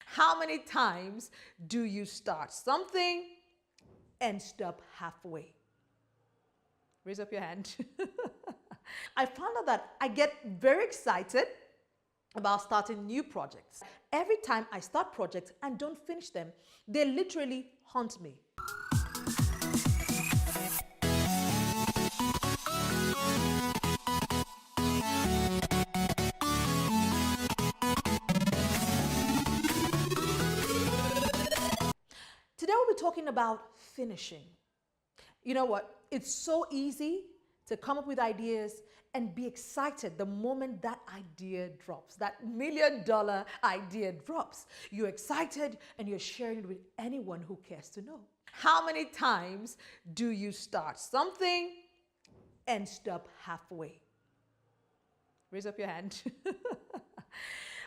How many times do you start something and stop halfway? Raise up your hand. I found out that I get very excited about starting new projects. Every time I start projects and don't finish them, they literally haunt me. Today we'll be talking about finishing. You know what? It's so easy to come up with ideas and be excited the moment that idea drops, that $1 million idea drops. You're excited and you're sharing it with anyone who cares to know. How many times do you start something and stop halfway? Raise up your hand.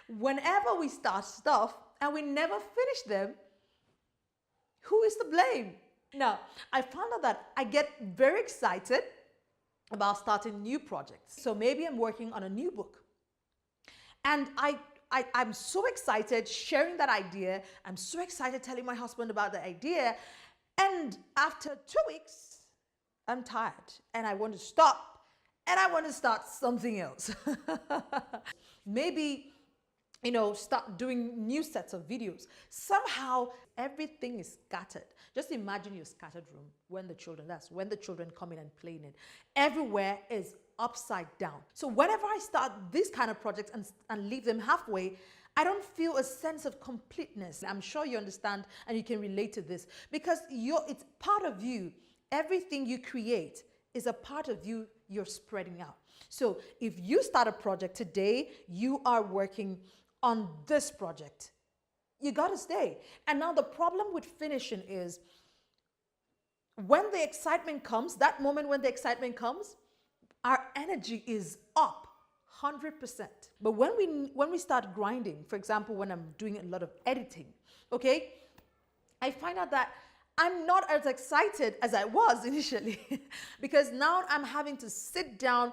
Whenever we start stuff and we never finish them, who is to blame? Now, I found out that I get very excited about starting new projects. So maybe I'm working on a new book. And I'm so excited sharing that idea. I'm so excited telling my husband about the idea. And after 2 weeks, I'm tired and I want to stop and I want to start something else. Maybe start doing new sets of videos. Somehow everything is scattered. Just imagine your scattered room when the children come in and play in it. Everywhere is upside down. So whenever I start these kind of projects and leave them halfway, I don't feel a sense of completeness. I'm sure you understand and you can relate to this because it's part of you. Everything you create is a part of you you're spreading out. So if you start a project today, you are working on this project. You got to stay. And now the problem with finishing is when the excitement comes, that moment when the excitement comes, our energy is up 100%. But when we start grinding, for example, when I'm doing a lot of editing, okay, I find out that I'm not as excited as I was initially because now I'm having to sit down,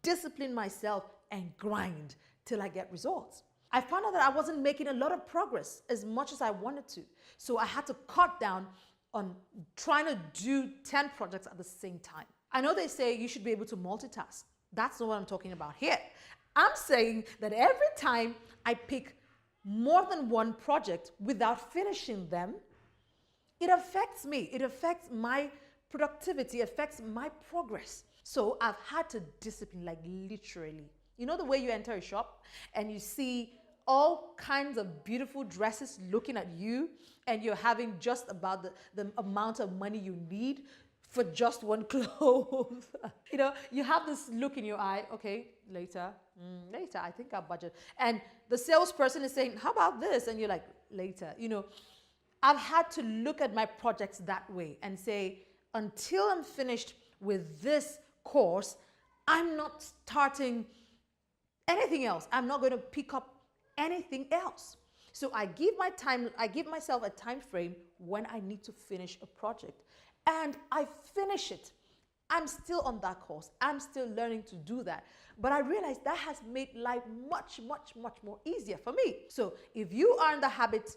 discipline myself, and grind till I get results. I found out that I wasn't making a lot of progress as much as I wanted to. So I had to cut down on trying to do 10 projects at the same time. I know they say you should be able to multitask. That's not what I'm talking about here. I'm saying that every time I pick more than one project without finishing them, it affects me. It affects my productivity, affects my progress. So I've had to discipline, like literally. You know the way you enter a shop and you see all kinds of beautiful dresses looking at you and you're having just about the amount of money you need for just one clothes. You have this look in your eye, okay, later, I think I'll budget. And the salesperson is saying, how about this? And you're like, later, I've had to look at my projects that way and say, until I'm finished with this course, I'm not starting anything else. I'm not going to pick up anything else. So I give myself a time frame when I need to finish a project. And I finish it. I'm still on that course. I'm still learning to do that. But I realize that has made life much, much, much more easier for me. So if you are in the habit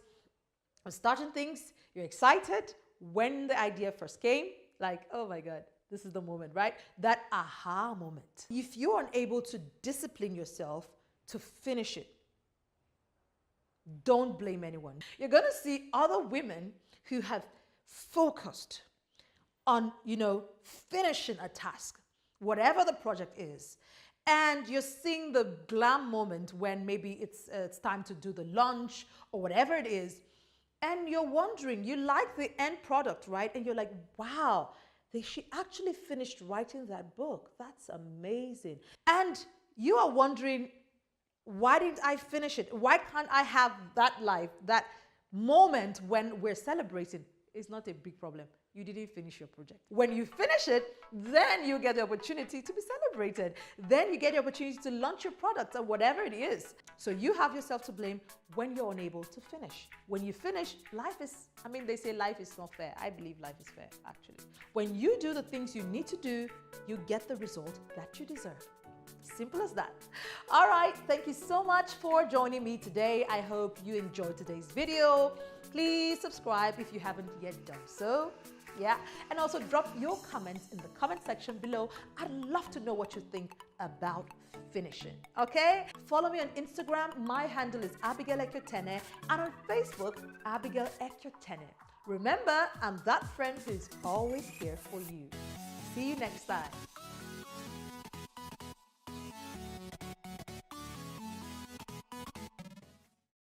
of starting things, you're excited when the idea first came, like, oh my God, this is the moment, right? That aha moment. If you're unable to discipline yourself to finish it, don't blame anyone. You're going to see other women who have focused on, finishing a task, whatever the project is. And you're seeing the glam moment when maybe it's time to do the lunch or whatever it is. And you're wondering, you like the end product, right? And you're like, wow, she actually finished writing that book. That's amazing. And you are wondering, why didn't I finish it? Why can't I have that life, that moment when we're celebrating? It's not a big problem. You didn't finish your project. When you finish it, then you get the opportunity to be celebrated. Then you get the opportunity to launch your product or whatever it is. So you have yourself to blame when you're unable to finish. When you finish, they say life is not fair. I believe life is fair, actually. When you do the things you need to do, you get the result that you deserve. Simple as that. All right, thank you so much for joining me today. I hope you enjoyed today's video. Please subscribe if you haven't yet done so. Yeah, and also drop your comments in the comment section below. I'd love to know what you think about finishing. Okay, follow me on Instagram. My handle is Abigail Ekyotene, and on Facebook, Abigail Ekyotene. Remember, I'm that friend who's always here for you. See you next time.